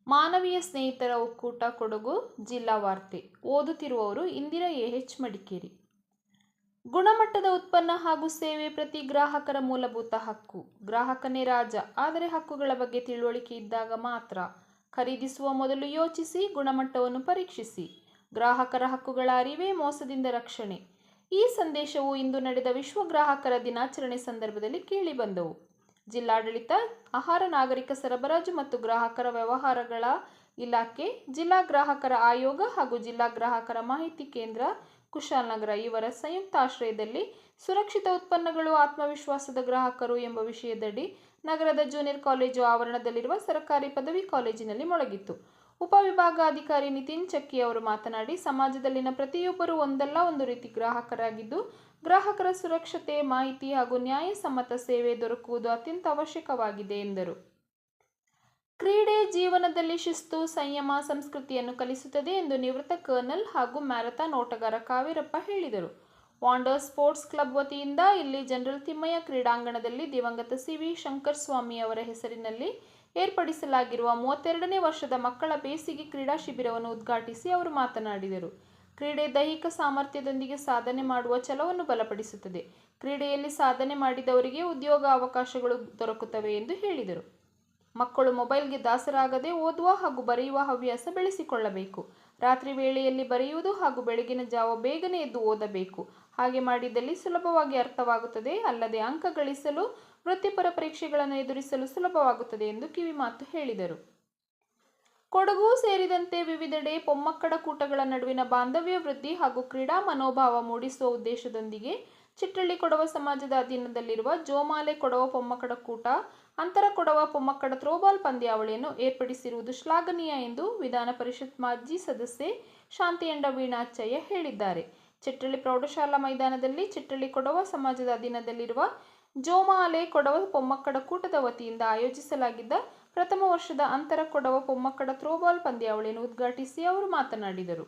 ಮಾನವೀಯ ಸ್ನೇಹಿತರ ಒಕ್ಕೂಟ ಕೊಡಗು ಜಿಲ್ಲಾ ವಾರ್ತೆ ಓದುತ್ತಿರುವವರು ಇಂದಿರಾ ಎ.ಎಚ್. ಮಡಿಕೇರಿ. ಗುಣಮಟ್ಟದ ಉತ್ಪನ್ನ ಹಾಗೂ ಸೇವೆ ಪ್ರತಿ ಗ್ರಾಹಕರ ಮೂಲಭೂತ ಹಕ್ಕು. ಗ್ರಾಹಕನೇ ರಾಜ, ಆದರೆ ಹಕ್ಕುಗಳ ಬಗ್ಗೆ ತಿಳುವಳಿಕೆ ಇದ್ದಾಗ ಮಾತ್ರ. ಖರೀದಿಸುವ ಮೊದಲು ಯೋಚಿಸಿ, ಗುಣಮಟ್ಟವನ್ನು ಪರೀಕ್ಷಿಸಿ. ಗ್ರಾಹಕರ ಹಕ್ಕುಗಳ ಅರಿವೇ ಮೋಸದಿಂದ ರಕ್ಷಣೆ. ಈ ಸಂದೇಶವು ಇಂದು ನಡೆದ ವಿಶ್ವ ಗ್ರಾಹಕರ ದಿನಾಚರಣೆ ಸಂದರ್ಭದಲ್ಲಿ ಕೇಳಿಬಂದವು. ಜಿಲ್ಲಾಡಳಿತ, ಆಹಾರ ನಾಗರಿಕ ಸರಬರಾಜು ಮತ್ತು ಗ್ರಾಹಕರ ವ್ಯವಹಾರಗಳ ಇಲಾಖೆ, ಜಿಲ್ಲಾ ಗ್ರಾಹಕರ ಆಯೋಗ ಹಾಗೂ ಜಿಲ್ಲಾ ಗ್ರಾಹಕರ ಮಾಹಿತಿ ಕೇಂದ್ರ ಕುಶಾಲನಗರ ಇವರ ಸಂಯುಕ್ತಾಶ್ರಯದಲ್ಲಿ ಸುರಕ್ಷಿತ ಉತ್ಪನ್ನಗಳು ಆತ್ಮವಿಶ್ವಾಸದ ಗ್ರಾಹಕರು ಎಂಬ ವಿಷಯದಡಿ ನಗರದ ಜೂನಿಯರ್ ಕಾಲೇಜು ಆವರಣದಲ್ಲಿರುವ ಸರ್ಕಾರಿ ಪದವಿ ಕಾಲೇಜಿನಲ್ಲಿ ಮೊಳಗಿತ್ತು. ಉಪವಿಭಾಗಾಧಿಕಾರಿ ನಿತಿನ್ ಚಕ್ಕಿ ಅವರು ಮಾತನಾಡಿ, ಸಮಾಜದಲ್ಲಿನ ಪ್ರತಿಯೊಬ್ಬರೂ ಒಂದಲ್ಲ ಒಂದು ರೀತಿ ಗ್ರಾಹಕರಾಗಿದ್ದು, ಗ್ರಾಹಕರ ಸುರಕ್ಷತೆ, ಮಾಹಿತಿ ಹಾಗೂ ನ್ಯಾಯಸಮ್ಮತ ಸೇವೆ ದೊರಕುವುದು ಅತ್ಯಂತ ಅವಶ್ಯಕವಾಗಿದೆ ಎಂದರು. ಕ್ರೀಡೆ ಜೀವನದಲ್ಲಿ ಶಿಸ್ತು, ಸಂಯಮ, ಸಂಸ್ಕೃತಿಯನ್ನು ಕಲಿಸುತ್ತದೆ ಎಂದು ನಿವೃತ್ತ ಕರ್ನಲ್ ಹಾಗೂ ಮ್ಯಾರಥಾನ್ ಓಟಗಾರ ಕಾವೇರಪ್ಪ ಹೇಳಿದರು. ವಾಂಡರ್ಸ್ ಸ್ಪೋರ್ಟ್ಸ್ ಕ್ಲಬ್ ವತಿಯಿಂದ ಇಲ್ಲಿ ಜನರಲ್ ತಿಮ್ಮಯ್ಯ ಕ್ರೀಡಾಂಗಣದಲ್ಲಿ ದಿವಂಗತ ಸಿ.ವಿ. ಶಂಕರಸ್ವಾಮಿ ಅವರ ಹೆಸರಿನಲ್ಲಿ ಏರ್ಪಡಿಸಲಾಗಿರುವ 32ನೇ ವರ್ಷದ ಮಕ್ಕಳ ಬೇಸಿಗೆ ಕ್ರೀಡಾ ಶಿಬಿರವನ್ನು ಉದ್ಘಾಟಿಸಿ ಅವರು ಮಾತನಾಡಿದರು. ಕ್ರೀಡೆ ದೈಹಿಕ ಸಾಮರ್ಥ್ಯದೊಂದಿಗೆ ಸಾಧನೆ ಮಾಡುವ ಛಲವನ್ನು ಬಲಪಡಿಸುತ್ತದೆ. ಕ್ರೀಡೆಯಲ್ಲಿ ಸಾಧನೆ ಮಾಡಿದವರಿಗೆ ಉದ್ಯೋಗ ಅವಕಾಶಗಳು ದೊರಕುತ್ತವೆ ಎಂದು ಹೇಳಿದರು. ಮಕ್ಕಳು ಮೊಬೈಲ್ಗೆ ದಾಸರಾಗದೆ ಓದುವ ಹಾಗೂ ಬರೆಯುವ ಹವ್ಯಾಸ ಬೆಳೆಸಿಕೊಳ್ಳಬೇಕು. ರಾತ್ರಿ ವೇಳೆಯಲ್ಲಿ ಬರೆಯುವುದು ಹಾಗೂ ಬೆಳಗಿನ ಜಾವ ಬೇಗನೆ ಎದ್ದು ಓದಬೇಕು. ಹಾಗೆ ಮಾಡಿದಲ್ಲಿ ಸುಲಭವಾಗಿ ಅರ್ಥವಾಗುತ್ತದೆ. ಅಲ್ಲದೆ ಅಂಕ ಗಳಿಸಲು, ವೃತ್ತಿಪರ ಪರೀಕ್ಷೆಗಳನ್ನು ಎದುರಿಸಲು ಸುಲಭವಾಗುತ್ತದೆ ಎಂದು ಕಿವಿಮಾತು ಹೇಳಿದರು. ಕೊಡಗು ಸೇರಿದಂತೆ ವಿವಿಧೆಡೆ ಪೊಮ್ಮಕ್ಕಳ ಕೂಟಗಳ ನಡುವಿನ ಬಾಂಧವ್ಯ ವೃದ್ಧಿ ಹಾಗೂ ಕ್ರೀಡಾ ಮನೋಭಾವ ಮೂಡಿಸುವ ಉದ್ದೇಶದೊಂದಿಗೆ ಚಿಟ್ಟಳ್ಳಿ ಕೊಡವ ಸಮಾಜದ ಅಧೀನದಲ್ಲಿರುವ ಜೋಮಾಲೆ ಕೊಡವ ಪೊಮ್ಮಕ್ಕಳ ಕೂಟ ಅಂತರ ಕೊಡವ ಪೊಮ್ಮಕ್ಕಳ ಥ್ರೋಬಾಲ್ ಪಂದ್ಯಾವಳಿಯನ್ನು ಏರ್ಪಡಿಸಿರುವುದು ಶ್ಲಾಘನೀಯ ಎಂದು ವಿಧಾನ ಪರಿಷತ್ ಮಾಜಿ ಸದಸ್ಯೆ ಶಾಂತಿಯಂಡ ವೀಣಾಚಯ್ಯ ಹೇಳಿದ್ದಾರೆ. ಚಿಟ್ಟಳ್ಳಿ ಪ್ರೌಢಶಾಲಾ ಮೈದಾನದಲ್ಲಿ ಚಿಟ್ಟಳ್ಳಿ ಕೊಡವ ಸಮಾಜದ ಅಧೀನದಲ್ಲಿರುವ ಜೋಮಾಲೆ ಕೊಡವ ಪೊಮ್ಮಕ್ಕಳ ಕೂಟದ ವತಿಯಿಂದ ಆಯೋಜಿಸಲಾಗಿದ್ದ ಪ್ರಥಮ ವರ್ಷದ ಅಂತರ ಕೊಡವ ಪೊಮ್ಮಕ್ಕಳ ಥ್ರೋಬಾಲ್ ಪಂದ್ಯಾವಳಿಯನ್ನು ಉದ್ಘಾಟಿಸಿ ಅವರು ಮಾತನಾಡಿದರು.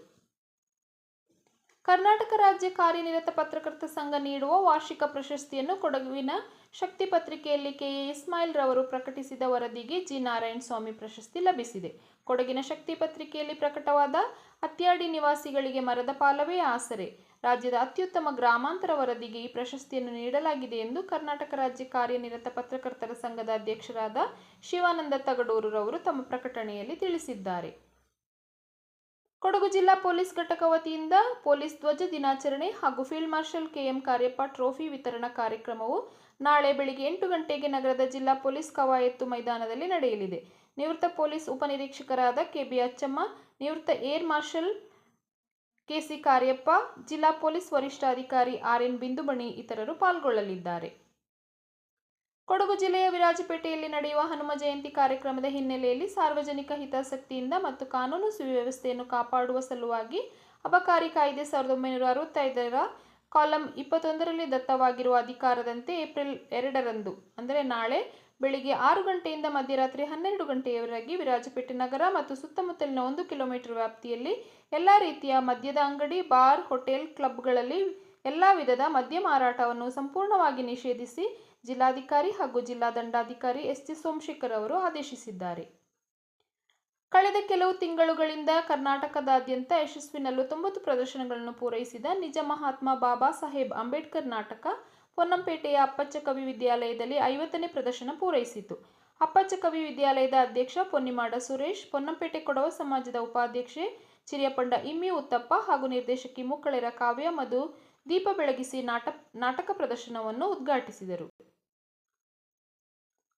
ಕರ್ನಾಟಕ ರಾಜ್ಯ ಕಾರ್ಯನಿರತ ಪತ್ರಕರ್ತ ಸಂಘ ನೀಡುವ ವಾರ್ಷಿಕ ಪ್ರಶಸ್ತಿಯನ್ನು ಕೊಡಗಿನ ಶಕ್ತಿ ಪತ್ರಿಕೆಯಲ್ಲಿ ಕೆ.ಎ. ಇಸ್ಮಾಯಿಲ್ ರವರು ಪ್ರಕಟಿಸಿದ ವರದಿಗೆ ಜಿ. ನಾರಾಯಣಸ್ವಾಮಿ ಪ್ರಶಸ್ತಿ ಲಭಿಸಿದೆ. ಕೊಡಗಿನ ಶಕ್ತಿ ಪತ್ರಿಕೆಯಲ್ಲಿ ಪ್ರಕಟವಾದ ಅತ್ಯಾಡಿ ನಿವಾಸಿಗಳಿಗೆ ಮರದ ಪಾಲವೇ ಆಸರೆ, ರಾಜ್ಯದ ಅತ್ಯುತ್ತಮ ಗ್ರಾಮಾಂತರ ವರದಿಗೆ ಈ ಪ್ರಶಸ್ತಿಯನ್ನು ನೀಡಲಾಗಿದೆ ಎಂದು ಕರ್ನಾಟಕ ರಾಜ್ಯ ಕಾರ್ಯನಿರತ ಪತ್ರಕರ್ತರ ಸಂಘದ ಅಧ್ಯಕ್ಷರಾದ ಶಿವಾನಂದ ತಗಡೂರು ರವರು ತಮ್ಮ ಪ್ರಕಟಣೆಯಲ್ಲಿ ತಿಳಿಸಿದ್ದಾರೆ. ಕೊಡಗು ಜಿಲ್ಲಾ ಪೊಲೀಸ್ ಘಟಕ ವತಿಯಿಂದ ಪೊಲೀಸ್ ಧ್ವಜ ದಿನಾಚರಣೆ ಹಾಗೂ ಫೀಲ್ಡ್ ಮಾರ್ಷಲ್ ಕೆ.ಎಂ. ಕಾರ್ಯಪ್ಪ ಟ್ರೋಫಿ ವಿತರಣಾ ಕಾರ್ಯಕ್ರಮವು ನಾಳೆ ಬೆಳಿಗ್ಗೆ 8 ಗಂಟೆಗೆ ನಗರದ ಜಿಲ್ಲಾ ಪೊಲೀಸ್ ಕವಾಯತು ಮೈದಾನದಲ್ಲಿ ನಡೆಯಲಿದೆ. ನಿವೃತ್ತ ಪೊಲೀಸ್ ಉಪನಿರೀಕ್ಷಕರಾದ ಕೆ.ಬಿ. ಅಚ್ಚಮ್ಮ, ನಿವೃತ್ತ ಏರ್ ಮಾರ್ಷಲ್ ಕೆ.ಸಿ. ಕಾರ್ಯಪ್ಪ, ಜಿಲ್ಲಾ ಪೊಲೀಸ್ ವರಿಷ್ಠಾಧಿಕಾರಿ ಆರ್.ಎನ್. ಬಿಂದುಮಣಿ ಇತರರು ಪಾಲ್ಗೊಳ್ಳಲಿದ್ದಾರೆ. ಕೊಡಗು ಜಿಲ್ಲೆಯ ವಿರಾಜಪೇಟೆಯಲ್ಲಿ ನಡೆಯುವ ಹನುಮ ಜಯಂತಿ ಕಾರ್ಯಕ್ರಮದ ಹಿನ್ನೆಲೆಯಲ್ಲಿ ಸಾರ್ವಜನಿಕ ಹಿತಾಸಕ್ತಿಯಿಂದ ಮತ್ತು ಕಾನೂನು ಸುವ್ಯವಸ್ಥೆಯನ್ನು ಕಾಪಾಡುವ ಸಲುವಾಗಿ ಅಬಕಾರಿ ಕಾಯ್ದೆ 1965ರ ಕಾಲಂ 21ರಲ್ಲಿ ದತ್ತವಾಗಿರುವ ಅಧಿಕಾರದಂತೆ ಏಪ್ರಿಲ್ 2ರಂದು ಅಂದರೆ ನಾಳೆ ಬೆಳಿಗ್ಗೆ 6 ಗಂಟೆಯಿಂದ ಮಧ್ಯರಾತ್ರಿ 12 ಗಂಟೆಯವರೆಗೆ ವಿರಾಜಪೇಟೆ ನಗರ ಮತ್ತು ಸುತ್ತಮುತ್ತಲಿನ 1 ಕಿಲೋಮೀಟರ್ ವ್ಯಾಪ್ತಿಯಲ್ಲಿ ಎಲ್ಲ ರೀತಿಯ ಮದ್ಯದ ಅಂಗಡಿ, ಬಾರ್, ಹೋಟೆಲ್, ಕ್ಲಬ್ಗಳಲ್ಲಿ ಎಲ್ಲ ವಿಧದ ಮದ್ಯ ಮಾರಾಟವನ್ನು ಸಂಪೂರ್ಣವಾಗಿ ನಿಷೇಧಿಸಿ ಜಿಲ್ಲಾಧಿಕಾರಿ ಹಾಗೂ ಜಿಲ್ಲಾ ದಂಡಾಧಿಕಾರಿ ಎಸ್.ಜಿ. ಸೋಮಶೇಖರ್ ಅವರು ಆದೇಶಿಸಿದ್ದಾರೆ. ಕಳೆದ ಕೆಲವು ತಿಂಗಳುಗಳಿಂದ ಕರ್ನಾಟಕದಾದ್ಯಂತ ಯಶಸ್ವಿ 49 ಪ್ರದರ್ಶನಗಳನ್ನು ಪೂರೈಸಿದ ನಿಜ ಮಹಾತ್ಮ ಬಾಬಾ ಸಾಹೇಬ್ ಅಂಬೇಡ್ಕರ್ ನಾಟಕ ಪೊನ್ನಂಪೇಟೆಯ ಅಪ್ಪಚ್ಚ ಕವಿ ವಿದ್ಯಾಲಯದಲ್ಲಿ 50ನೇ ಪ್ರದರ್ಶನ ಪೂರೈಸಿತು. ಅಪ್ಪಚ್ಚ ಕವಿ ವಿದ್ಯಾಲಯದ ಅಧ್ಯಕ್ಷ ಪೊನ್ನಿಮಾಡ ಸುರೇಶ್, ಪೊನ್ನಂಪೇಟೆ ಕೊಡವ ಸಮಾಜದ ಉಪಾಧ್ಯಕ್ಷೆ ಚಿರಿಯಪಂಡ ಇಮ್ಮಿ ಉತ್ತಪ್ಪ ಹಾಗೂ ನಿರ್ದೇಶಕಿ ಮುಕ್ಕಳೆರ ಕಾವ್ಯ ಮಧು ದೀಪ ಬೆಳಗಿಸಿ ನಾಟಕ ಪ್ರದರ್ಶನವನ್ನು ಉದ್ಘಾಟಿಸಿದರು.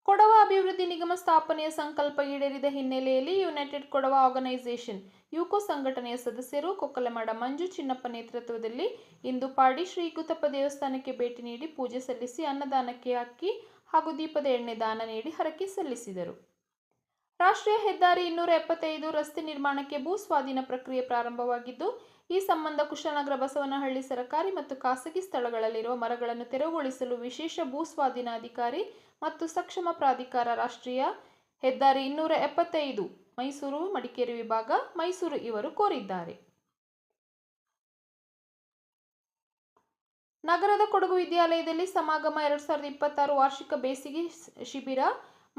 ಕೊಡವ ಅಭಿವೃದ್ಧಿ ನಿಗಮ ಸ್ಥಾಪನೆಯ ಸಂಕಲ್ಪ ಈಡೇರಿದ ಹಿನ್ನೆಲೆಯಲ್ಲಿ ಯುನೈಟೆಡ್ ಕೊಡವ ಆರ್ಗನೈಸೇಷನ್ ಯುಕೋ ಸಂಘಟನೆಯ ಸದಸ್ಯರು ಕೊಕ್ಕಲೆಮಾಡ ಮಂಜು ಚಿನ್ನಪ್ಪ ನೇತೃತ್ವದಲ್ಲಿ ಇಂದು ಪಾಡಿ ಶ್ರೀ ಗುತ್ತಪ್ಪ ದೇವಸ್ಥಾನಕ್ಕೆ ಭೇಟಿ ನೀಡಿ ಪೂಜೆ ಸಲ್ಲಿಸಿ ಅನ್ನದಾನಕ್ಕೆ ಅಕ್ಕಿ ಹಾಗೂ ದೀಪದ ಎಣ್ಣೆ ದಾನ ನೀಡಿ ಹರಕೆ ಸಲ್ಲಿಸಿದರು. ರಾಷ್ಟ್ರೀಯ ಹೆದ್ದಾರಿ 275 ರಸ್ತೆ ನಿರ್ಮಾಣಕ್ಕೆ ಭೂ ಸ್ವಾಧೀನ ಪ್ರಕ್ರಿಯೆ ಪ್ರಾರಂಭವಾಗಿದ್ದು, ಈ ಸಂಬಂಧ ಕುಶಾಲನಗರ, ಬಸವನಹಳ್ಳಿ ಸರ್ಕಾರಿ ಮತ್ತು ಖಾಸಗಿ ಸ್ಥಳಗಳಲ್ಲಿರುವ ಮರಗಳನ್ನು ತೆರವುಗೊಳಿಸಲು ವಿಶೇಷ ಭೂ ಸ್ವಾಧೀನಾಧಿಕಾರಿ ಮತ್ತು ಸಕ್ಷಮ ಪ್ರಾಧಿಕಾರ ರಾಷ್ಟ್ರೀಯ ಹೆದ್ದಾರಿ 275 ಮೈಸೂರು ಮಡಿಕೇರಿ ವಿಭಾಗ ಮೈಸೂರು ಇವರು ಕೋರಿದ್ದಾರೆ. ನಗರದ ಕೊಡಗು ವಿದ್ಯಾಲಯದಲ್ಲಿ ಸಮಾಗಮ 2026 ವಾರ್ಷಿಕ ಬೇಸಿಗೆ ಶಿಬಿರ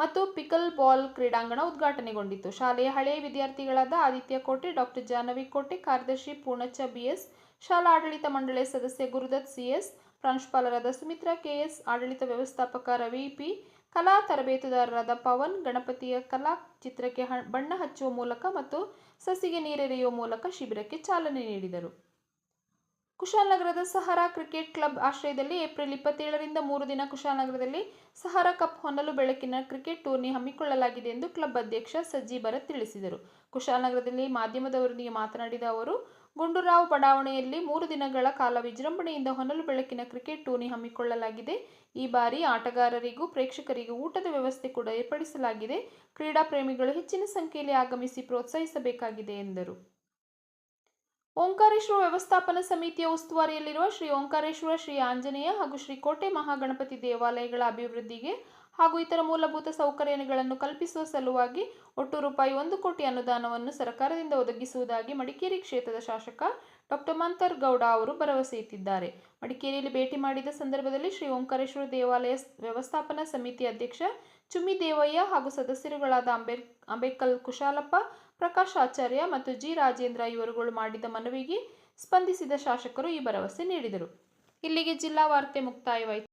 ಮತ್ತು ಪಿಕಲ್ ಬಾಲ್ ಕ್ರೀಡಾಂಗಣ ಉದ್ಘಾಟನೆಗೊಂಡಿತು. ಶಾಲೆಯ ಹಳೆಯ ವಿದ್ಯಾರ್ಥಿಗಳಾದ ಆದಿತ್ಯ ಕೋಟೆ, ಡಾಕ್ಟರ್ ಜಾಹ್ನವಿ ಕೋಟೆ, ಕಾರ್ಯದರ್ಶಿ ಪೂರ್ಣಚ್ಚ ಬಿಎಸ್, ಶಾಲಾ ಆಡಳಿತ ಮಂಡಳಿ ಸದಸ್ಯ ಗುರುದತ್ ಸಿಎಸ್, ಪ್ರಾಂಶುಪಾಲರಾದ ಸುಮಿತ್ರಾ ಕೆಎಸ್, ಆಡಳಿತ ವ್ಯವಸ್ಥಾಪಕ ರವಿ ಪಿ, ಕಲಾ ತರಬೇತುದಾರರಾದ ಪವನ್, ಗಣಪತಿಯ ಕಲಾ ಚಿತ್ರಕ್ಕೆ ಬಣ್ಣ ಹಚ್ಚುವ ಮೂಲಕ ಮತ್ತು ಸಸಿಗೆ ನೀರೆರೆಯುವ ಮೂಲಕ ಶಿಬಿರಕ್ಕೆ ಚಾಲನೆ ನೀಡಿದರು. ಕುಶಾಲನಗರದ ಸಹಾರಾ ಕ್ರಿಕೆಟ್ ಕ್ಲಬ್ ಆಶ್ರಯದಲ್ಲಿ ಏಪ್ರಿಲ್ 27ರಿಂದ 3 ದಿನ ಕುಶಾಲನಗರದಲ್ಲಿ ಸಹಾರಾ ಕಪ್ ಹೊನಲು ಬೆಳಕಿನ ಕ್ರಿಕೆಟ್ ಟೂರ್ನಿ ಹಮ್ಮಿಕೊಳ್ಳಲಾಗಿದೆ ಎಂದು ಕ್ಲಬ್ ಅಧ್ಯಕ್ಷ ಸಜ್ಜಿ ಭರತ್ ತಿಳಿಸಿದರು. ಕುಶಾಲನಗರದಲ್ಲಿ ಮಾಧ್ಯಮದವರೊಂದಿಗೆ ಮಾತನಾಡಿದ ಅವರು, ಗುಂಡೂರಾವ್ ಬಡಾವಣೆಯಲ್ಲಿ 3 ದಿನಗಳ ಕಾಲ ವಿಜೃಂಭಣೆಯಿಂದ ಹೊನಲು ಬೆಳಕಿನ ಕ್ರಿಕೆಟ್ ಟೂರ್ನಿ ಹಮ್ಮಿಕೊಳ್ಳಲಾಗಿದೆ. ಈ ಬಾರಿ ಆಟಗಾರರಿಗೂ ಪ್ರೇಕ್ಷಕರಿಗೂ ಊಟದ ವ್ಯವಸ್ಥೆ ಕೂಡ ಏರ್ಪಡಿಸಲಾಗಿದೆ. ಕ್ರೀಡಾ ಪ್ರೇಮಿಗಳು ಹೆಚ್ಚಿನ ಸಂಖ್ಯೆಯಲ್ಲಿ ಆಗಮಿಸಿ ಪ್ರೋತ್ಸಾಹಿಸಬೇಕಾಗಿದೆ ಎಂದರು. ಓಂಕಾರೇಶ್ವರ ವ್ಯವಸ್ಥಾಪನಾ ಸಮಿತಿಯ ಉಸ್ತುವಾರಿಯಲ್ಲಿರುವ ಶ್ರೀ ಓಂಕಾರೇಶ್ವರ, ಶ್ರೀ ಆಂಜನೇಯ ಹಾಗೂ ಶ್ರೀ ಕೋಟೆ ಮಹಾಗಣಪತಿ ದೇವಾಲಯಗಳ ಅಭಿವೃದ್ಧಿಗೆ ಹಾಗೂ ಇತರ ಮೂಲಭೂತ ಸೌಕರ್ಯಗಳನ್ನು ಕಲ್ಪಿಸುವ ಸಲುವಾಗಿ ಒಟ್ಟು ರೂಪಾಯಿ 1 ಕೋಟಿ ಅನುದಾನವನ್ನು ಸರ್ಕಾರದಿಂದ ಒದಗಿಸುವುದಾಗಿ ಮಡಿಕೇರಿ ಕ್ಷೇತ್ರದ ಶಾಸಕ ಡಾ ಮಂಥರ್ ಗೌಡ ಅವರು ಭರವಸೆ ಇತ್ತಿದ್ದಾರೆ. ಮಡಿಕೇರಿಯಲ್ಲಿ ಭೇಟಿ ಮಾಡಿದ ಸಂದರ್ಭದಲ್ಲಿ ಶ್ರೀ ಓಂಕಾರೇಶ್ವರ ದೇವಾಲಯ ವ್ಯವಸ್ಥಾಪನಾ ಸಮಿತಿ ಅಧ್ಯಕ್ಷ ಚುಮ್ಮಿ ದೇವಯ್ಯ ಹಾಗೂ ಸದಸ್ಯರುಗಳಾದ ಅಂಬೇಕಲ್ ಕುಶಾಲಪ್ಪ, ಪ್ರಕಾಶ್ ಆಚಾರ್ಯ ಮತ್ತು ಜಿ ರಾಜೇಂದ್ರ ಇವರುಗಳು ಮಾಡಿದ ಮನವಿಗೆ ಸ್ಪಂದಿಸಿದ ಶಾಸಕರು ಈ ಭರವಸೆ ನೀಡಿದರು. ಇಲ್ಲಿಗೆ ಜಿಲ್ಲಾ ವಾರ್ತೆ ಮುಕ್ತಾಯವಾಯಿತು.